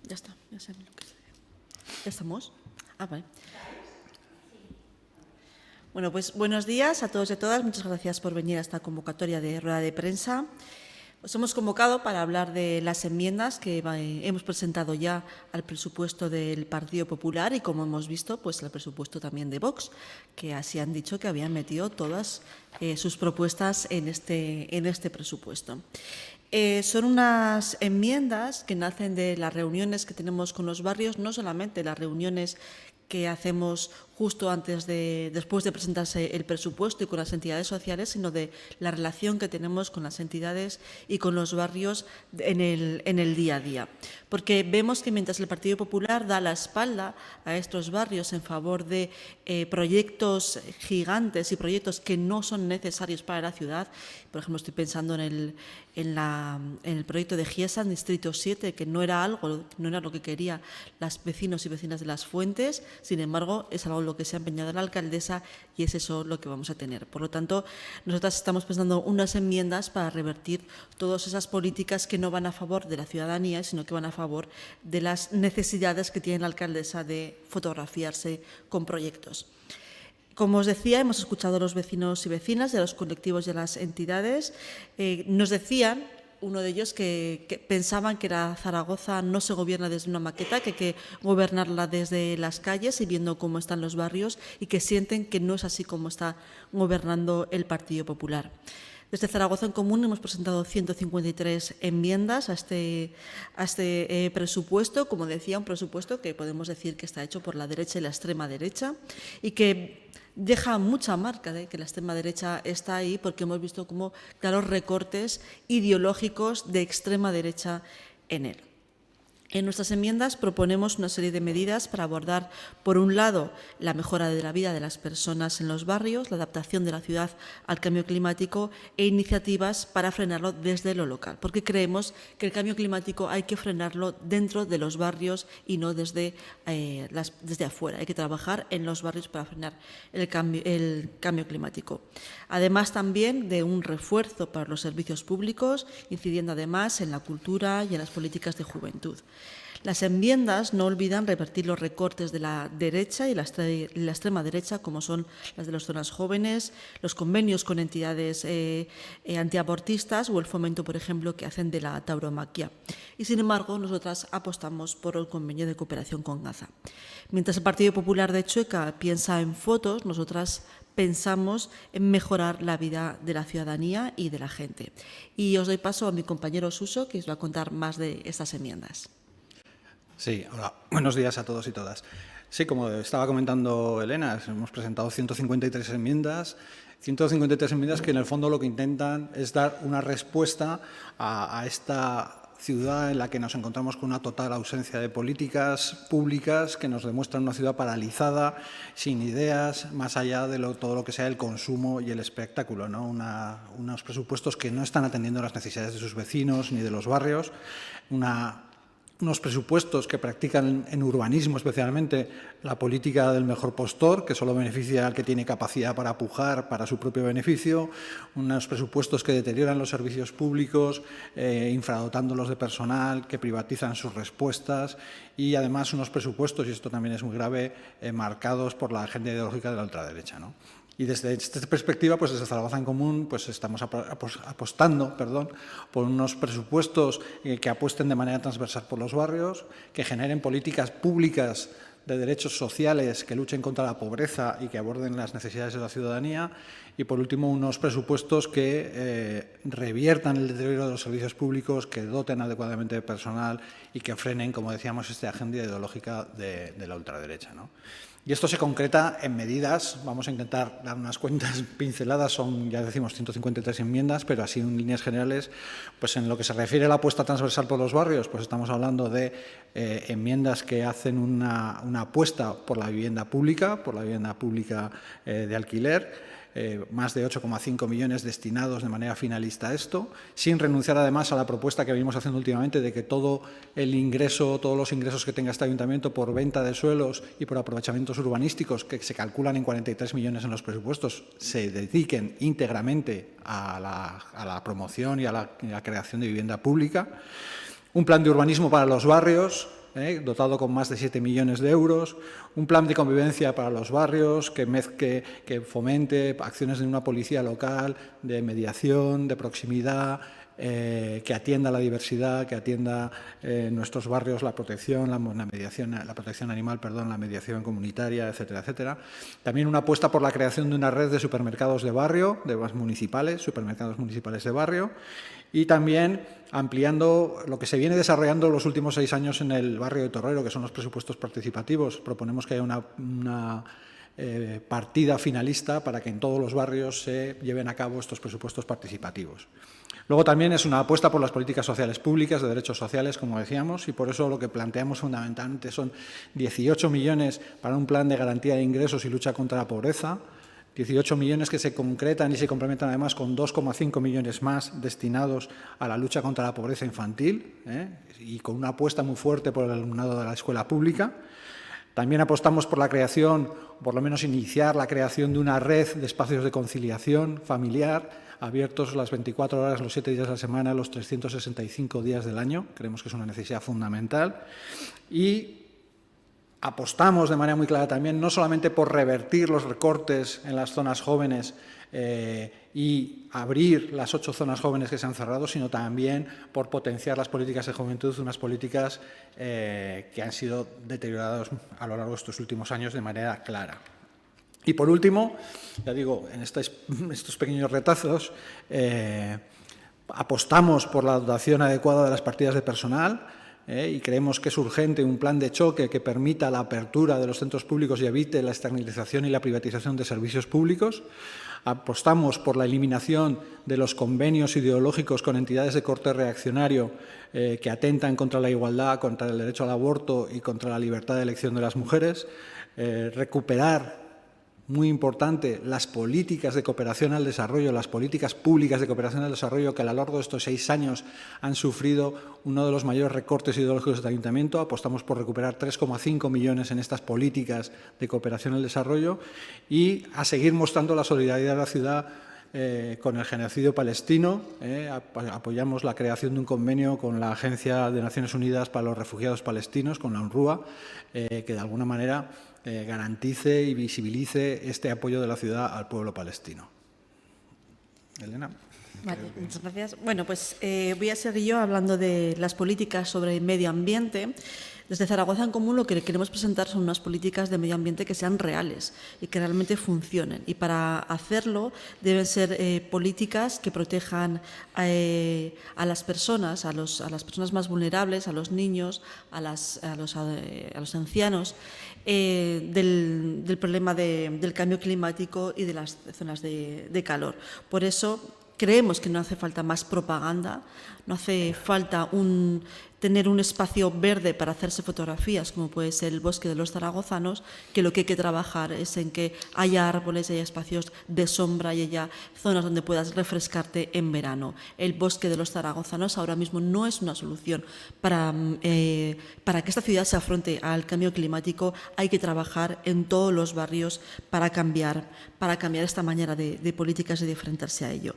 Ya está, ya sé lo que es. ¿Ya estamos? Ah, vale. Bueno, pues buenos días a todos y a todas. Muchas gracias por venir a esta convocatoria de rueda de prensa. Os hemos convocado para hablar de las enmiendas que hemos presentado ya al presupuesto del Partido Popular y, como hemos visto, pues al presupuesto también de Vox, que así han dicho que habían metido todas sus propuestas en este presupuesto. Son unas enmiendas que nacen de las reuniones que tenemos con los barrios, no solamente las reuniones que hacemos justo después de presentarse el presupuesto y con las entidades sociales, sino de la relación que tenemos con las entidades y con los barrios en el día a día. Porque vemos que mientras el Partido Popular da la espalda a estos barrios en favor de proyectos gigantes y proyectos que no son necesarios para la ciudad, por ejemplo, estoy pensando en el proyecto de Giesa, en Distrito 7, que no era lo que querían los vecinos y vecinas de Las Fuentes. Sin embargo, es algo en lo que se ha empeñado la alcaldesa y es eso lo que vamos a tener. Por lo tanto, nosotras estamos presentando unas enmiendas para revertir todas esas políticas que no van a favor de la ciudadanía, sino que van a favor de las necesidades que tiene la alcaldesa de fotografiarse con proyectos. Como os decía, hemos escuchado a los vecinos y vecinas, de los colectivos y a las entidades. Nos decían, uno de ellos, que pensaban que la Zaragoza no se gobierna desde una maqueta, que hay que gobernarla desde las calles y viendo cómo están los barrios, y que sienten que no es así como está gobernando el Partido Popular. Desde Zaragoza en Común hemos presentado 153 enmiendas a este presupuesto. Como decía, un presupuesto que podemos decir que está hecho por la derecha y la extrema derecha y que deja mucha marca de que la extrema derecha está ahí, porque hemos visto como claros recortes ideológicos de extrema derecha en él. En nuestras enmiendas proponemos una serie de medidas para abordar, por un lado, la mejora de la vida de las personas en los barrios, la adaptación de la ciudad al cambio climático e iniciativas para frenarlo desde lo local, porque creemos que el cambio climático hay que frenarlo dentro de los barrios y no desde afuera. Hay que trabajar en los barrios para frenar el cambio climático. Además, también de un refuerzo para los servicios públicos, incidiendo además en la cultura y en las políticas de juventud. Las enmiendas no olvidan revertir los recortes de la derecha y la extrema derecha, como son las de las zonas jóvenes, los convenios con entidades antiabortistas o el fomento, por ejemplo, que hacen de la tauromaquia. Y, sin embargo, nosotras apostamos por el convenio de cooperación con Gaza. Mientras el Partido Popular de Chueca piensa en fotos, nosotras pensamos en mejorar la vida de la ciudadanía y de la gente. Y os doy paso a mi compañero Suso, que os va a contar más de estas enmiendas. Sí, hola, buenos días a todos y todas. Sí, como estaba comentando Elena, hemos presentado 153 enmiendas que en el fondo lo que intentan es dar una respuesta a esta ciudad en la que nos encontramos con una total ausencia de políticas públicas que nos demuestran una ciudad paralizada, sin ideas, más allá de todo lo que sea el consumo y el espectáculo, ¿no? Unos presupuestos que no están atendiendo las necesidades de sus vecinos ni de los barrios, unos presupuestos que practican en urbanismo especialmente la política del mejor postor, que solo beneficia al que tiene capacidad para pujar para su propio beneficio, unos presupuestos que deterioran los servicios públicos, infradotándolos de personal, que privatizan sus respuestas y además unos presupuestos, y esto también es muy grave, marcados por la agenda ideológica de la ultraderecha, ¿no? Y desde esta perspectiva, pues desde Zaragoza en Común, pues estamos apostando por unos presupuestos que apuesten de manera transversal por los barrios, que generen políticas públicas de derechos sociales que luchen contra la pobreza y que aborden las necesidades de la ciudadanía. Y, por último, unos presupuestos que reviertan el deterioro de los servicios públicos, que doten adecuadamente de personal y que frenen, como decíamos, esta agenda ideológica de la ultraderecha, ¿no? Y esto se concreta en medidas. Vamos a intentar dar unas cuentas pinceladas, son, ya decimos, 153 enmiendas, pero así en líneas generales, pues en lo que se refiere a la apuesta transversal por los barrios, pues estamos hablando de enmiendas que hacen una apuesta por la vivienda pública de alquiler, más de 8,5 millones destinados de manera finalista a esto, sin renunciar además a la propuesta que venimos haciendo últimamente de que todos los ingresos que tenga este ayuntamiento por venta de suelos y por aprovechamientos urbanísticos, que se calculan en 43 millones en los presupuestos, se dediquen íntegramente a la promoción y a la creación de vivienda pública. Un plan de urbanismo para los barrios, dotado con más de 7 millones de euros, un plan de convivencia para los barrios que fomente acciones de una policía local, de mediación, de proximidad, que atienda la diversidad, que atienda en nuestros barrios la protección, la protección animal, la mediación comunitaria, etcétera, etcétera. También una apuesta por la creación de una red de supermercados de barrio, supermercados municipales de barrio, y también ampliando lo que se viene desarrollando los últimos 6 años en el barrio de Torrero, que son los presupuestos participativos. Proponemos que haya una partida finalista para que en todos los barrios se lleven a cabo estos presupuestos participativos. Luego también es una apuesta por las políticas sociales públicas, de derechos sociales, como decíamos, y por eso lo que planteamos fundamentalmente son 18 millones para un plan de garantía de ingresos y lucha contra la pobreza, 18 millones que se concretan y se complementan además con 2,5 millones más destinados a la lucha contra la pobreza infantil, y con una apuesta muy fuerte por el alumnado de la escuela pública. También apostamos por la creación, por lo menos iniciar la creación de una red de espacios de conciliación familiar abiertos las 24 horas, los 7 días de la semana, los 365 días del año. Creemos que es una necesidad fundamental. Y apostamos de manera muy clara también no solamente por revertir los recortes en las zonas jóvenes y abrir las 8 zonas jóvenes que se han cerrado, sino también por potenciar las políticas de juventud, unas políticas que han sido deterioradas a lo largo de estos últimos años de manera clara. Y por último, ya digo, en estos pequeños retazos, apostamos por la dotación adecuada de las partidas de personal, y creemos que es urgente un plan de choque que permita la apertura de los centros públicos y evite la externalización y la privatización de servicios públicos. Apostamos por la eliminación de los convenios ideológicos con entidades de corte reaccionario que atentan contra la igualdad, contra el derecho al aborto y contra la libertad de elección de las mujeres. Recuperar, muy importante, las políticas de cooperación al desarrollo, las políticas públicas de cooperación al desarrollo que a lo largo de estos 6 años han sufrido uno de los mayores recortes ideológicos del Ayuntamiento. Apostamos por recuperar 3,5 millones en estas políticas de cooperación al desarrollo y a seguir mostrando la solidaridad de la ciudad con el genocidio palestino. Apoyamos la creación de un convenio con la Agencia de Naciones Unidas para los Refugiados Palestinos, con la UNRWA, que de alguna manera garantice y visibilice este apoyo de la ciudad al pueblo palestino. Elena. Vale, muchas gracias. Bueno, pues voy a seguir yo hablando de las políticas sobre medio ambiente. Desde Zaragoza en Común lo que queremos presentar son unas políticas de medio ambiente que sean reales y que realmente funcionen. Y para hacerlo deben ser políticas que protejan a las personas, a las personas más vulnerables, a los niños, a los ancianos, del problema del cambio climático y de las zonas de calor. Por eso creemos que no hace falta más propaganda, no hace falta tener un espacio verde para hacerse fotografías, como puede ser el Bosque de los Zaragozanos, que lo que hay que trabajar es en que haya árboles, haya espacios de sombra y haya zonas donde puedas refrescarte en verano. El Bosque de los Zaragozanos ahora mismo no es una solución para que esta ciudad se afronte al cambio climático. Hay que trabajar en todos los barrios para cambiar esta manera de políticas y de enfrentarse a ello.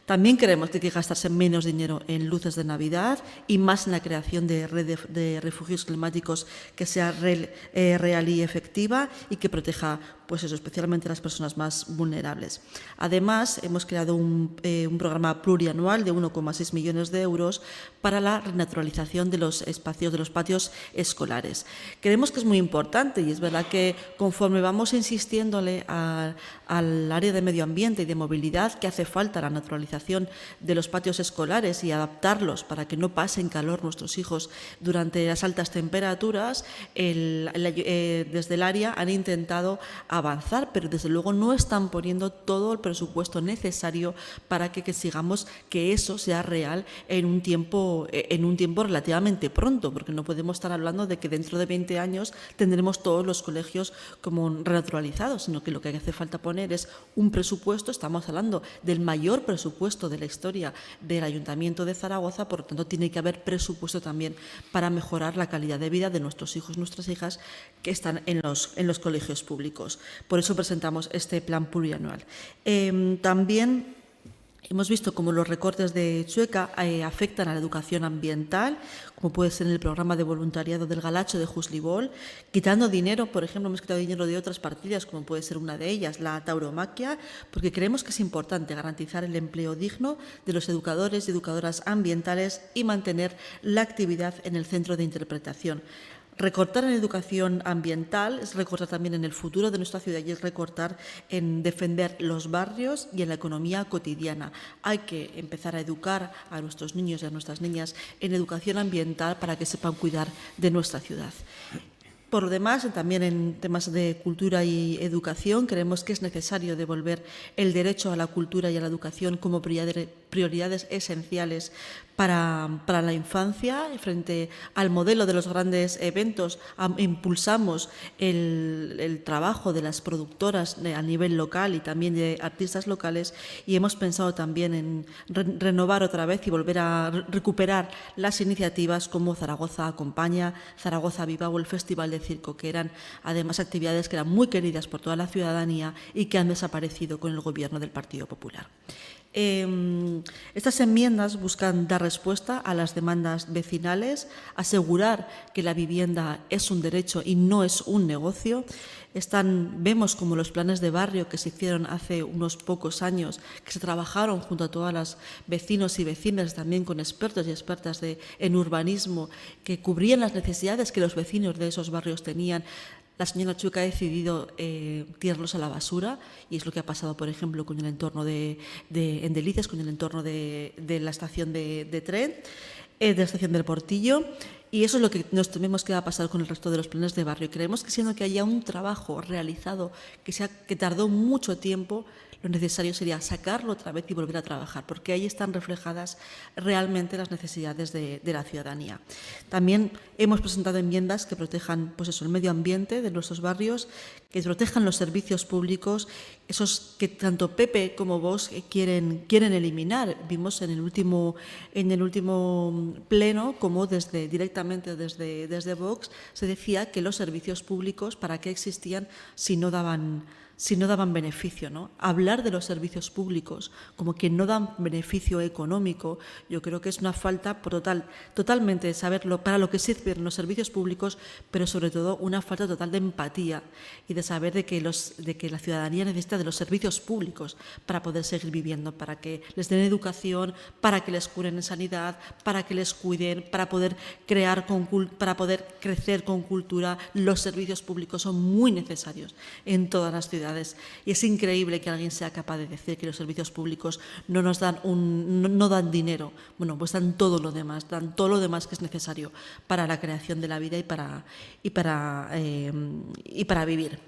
También creemos que hay que gastarse menos dinero en luces de Navidad y más en la creación de red de refugios climáticos que sea real y efectiva y que proteja, pues eso, especialmente a las personas más vulnerables. Además, hemos creado un programa plurianual de 1,6 millones de euros para la renaturalización de los espacios, de los patios escolares. Creemos que es muy importante y es verdad que conforme vamos insistiéndole al área de medio ambiente y de movilidad que hace falta la naturalización de los patios escolares y adaptarlos para que no pasen calor nuestros hijos durante las altas temperaturas, desde el área han intentado avanzar, pero desde luego no están poniendo todo el presupuesto necesario para que sigamos que eso sea real en un tiempo relativamente pronto, porque no podemos estar hablando de que dentro de 20 años tendremos todos los colegios como renaturalizados, sino que lo que hace falta poner es un presupuesto. Estamos hablando del mayor presupuesto de la historia del Ayuntamiento de Zaragoza, por lo tanto tiene que haber presupuesto también para mejorar la calidad de vida de nuestros hijos y nuestras hijas que están en los colegios públicos. Por eso presentamos este plan plurianual. También Hemos visto cómo los recortes de Chueca afectan a la educación ambiental, como puede ser en el programa de voluntariado del Galacho de Juslibol, quitando dinero, por ejemplo, hemos quitado dinero de otras partidas, como puede ser una de ellas, la tauromaquia, porque creemos que es importante garantizar el empleo digno de los educadores y educadoras ambientales y mantener la actividad en el centro de interpretación. Recortar en educación ambiental es recortar también en el futuro de nuestra ciudad y es recortar en defender los barrios y en la economía cotidiana. Hay que empezar a educar a nuestros niños y a nuestras niñas en educación ambiental para que sepan cuidar de nuestra ciudad. Por lo demás, también en temas de cultura y educación, creemos que es necesario devolver el derecho a la cultura y a la educación como prioridades esenciales para la infancia. Frente al modelo de los grandes eventos, impulsamos el trabajo de las productoras a nivel local y también de artistas locales, y hemos pensado también en renovar otra vez y volver a recuperar las iniciativas como Zaragoza Acompaña, Zaragoza Viva o el Festival de Circo, que eran además actividades que eran muy queridas por toda la ciudadanía y que han desaparecido con el gobierno del Partido Popular. Estas enmiendas buscan dar respuesta a las demandas vecinales, asegurar que la vivienda es un derecho y no es un negocio. Vemos como los planes de barrio que se hicieron hace unos pocos años, que se trabajaron junto a todas las vecinos y vecinas, también con expertos y expertas en urbanismo, que cubrían las necesidades que los vecinos de esos barrios tenían. La señora Chueca ha decidido tirarlos a la basura, y es lo que ha pasado, por ejemplo, con el entorno en Delicias, con el entorno de la estación de tren, de la estación del Portillo, y eso es lo que nos tememos que va a pasar con el resto de los planes de barrio. Creemos que siendo que haya un trabajo realizado que tardó mucho tiempo, lo necesario sería sacarlo otra vez y volver a trabajar, porque ahí están reflejadas realmente las necesidades de la ciudadanía. También hemos presentado enmiendas que protejan el medio ambiente de nuestros barrios, que protejan los servicios públicos, esos que tanto PP como Vox quieren eliminar. Vimos en el último pleno como directamente desde Vox se decía que los servicios públicos, ¿para qué existían si no daban beneficio, ¿no? Hablar de los servicios públicos como que no dan beneficio económico, yo creo que es una falta totalmente de saber para lo que sirven los servicios públicos, pero sobre todo una falta total de empatía y de saber de que la ciudadanía necesita de los servicios públicos para poder seguir viviendo, para que les den educación, para que les curen en sanidad, para que les cuiden, para poder crecer con cultura. Los servicios públicos son muy necesarios en todas las ciudades. Y es increíble que alguien sea capaz de decir que los servicios públicos no dan dinero. Bueno, pues dan todo lo demás que es necesario para la creación de la vida y para vivir.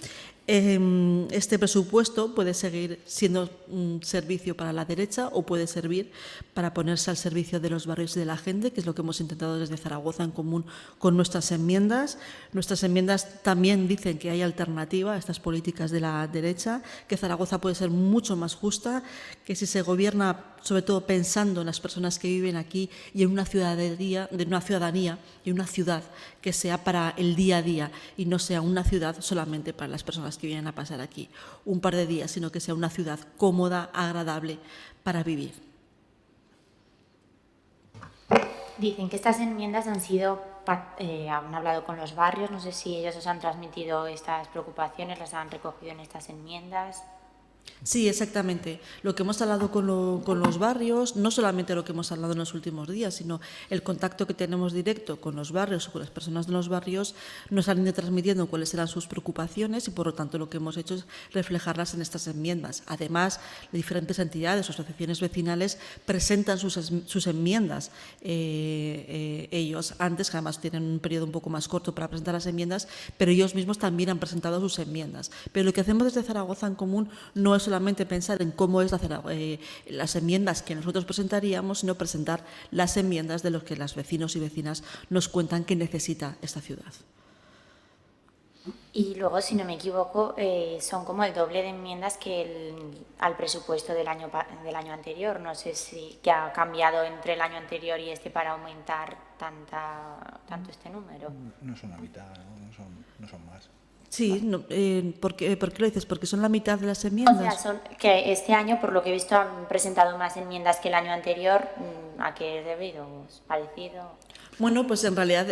Este presupuesto puede seguir siendo un servicio para la derecha o puede servir para ponerse al servicio de los barrios y de la gente, que es lo que hemos intentado desde Zaragoza en común con nuestras enmiendas. Nuestras enmiendas también dicen que hay alternativa a estas políticas de la derecha, que Zaragoza puede ser mucho más justa, que si se gobierna sobre todo pensando en las personas que viven aquí y en una ciudadanía y una ciudad que sea para el día a día y no sea una ciudad solamente para las personas que vienen a pasar aquí un par de días, sino que sea una ciudad cómoda, agradable para vivir. Dicen que estas enmiendas han hablado con los barrios, no sé si ellos os han transmitido estas preocupaciones, las han recogido en estas enmiendas. Sí, exactamente. Lo que hemos hablado con los barrios, no solamente lo que hemos hablado en los últimos días, sino el contacto que tenemos directo con los barrios o con las personas de los barrios, nos han ido transmitiendo cuáles eran sus preocupaciones y, por lo tanto, lo que hemos hecho es reflejarlas en estas enmiendas. Además, diferentes entidades o asociaciones vecinales presentan sus enmiendas. Ellos antes, que además tienen un periodo un poco más corto para presentar las enmiendas, pero ellos mismos también han presentado sus enmiendas. Pero lo que hacemos desde Zaragoza en Común no es solamente pensar en cómo es las enmiendas que nosotros presentaríamos, sino presentar las enmiendas de los que los vecinos y vecinas nos cuentan que necesita esta ciudad. Y luego, si no me equivoco, son como el doble de enmiendas que al presupuesto del año anterior. No sé si que ha cambiado entre el año anterior y este para aumentar tanto este número. No son la mitad, no son más. Sí, no, ¿por qué lo dices? ¿Porque son la mitad de las O sea, enmiendas? que este año, por lo que he visto, han presentado más enmiendas que el año anterior. ¿A qué es debido? ¿Es parecido? Bueno, pues en realidad,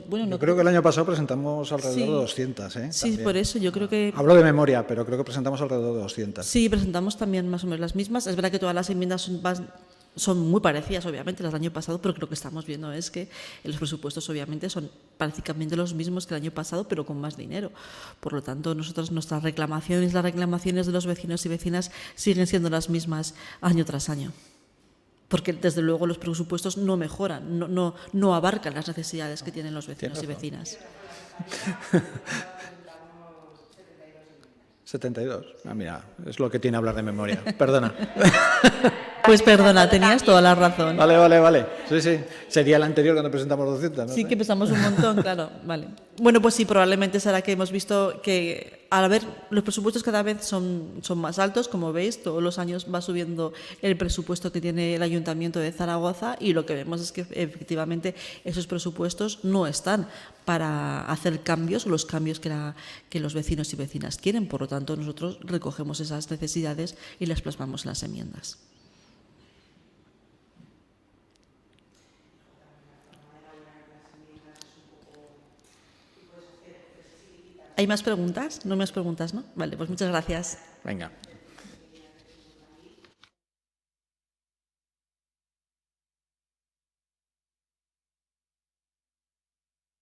bueno, Yo no creo que el año pasado presentamos alrededor Sí. de 200, ¿eh? Sí, También. por eso yo creo que Hablo de memoria, pero creo que presentamos alrededor de 200. sí, presentamos también más o menos las mismas. Es verdad que todas las enmiendas son muy parecidas, obviamente, las del año pasado, pero lo que estamos viendo es que los presupuestos, obviamente, son prácticamente los mismos que el año pasado, pero con más dinero. Por lo tanto, las reclamaciones de los vecinos y vecinas siguen siendo las mismas año tras año. Porque, desde luego, los presupuestos no mejoran, no abarcan las necesidades que tienen los vecinos y vecinas. 72. Ah, mira, es lo que tiene hablar de memoria. Perdona. Pues perdona, tenías toda la razón. Vale. Sí. Sería el anterior cuando presentamos 200, ¿no? Sí, que pensamos un montón, claro, vale. Bueno, pues sí, probablemente será que hemos visto que al ver los presupuestos cada vez son más altos, como veis, todos los años va subiendo el presupuesto que tiene el Ayuntamiento de Zaragoza y lo que vemos es que efectivamente esos presupuestos no están para hacer cambios o los cambios que los vecinos y vecinas quieren. Por lo tanto, nosotros recogemos esas necesidades y las plasmamos en las enmiendas. ¿Hay más preguntas? No hay más preguntas, ¿no? Vale, pues muchas gracias. Venga.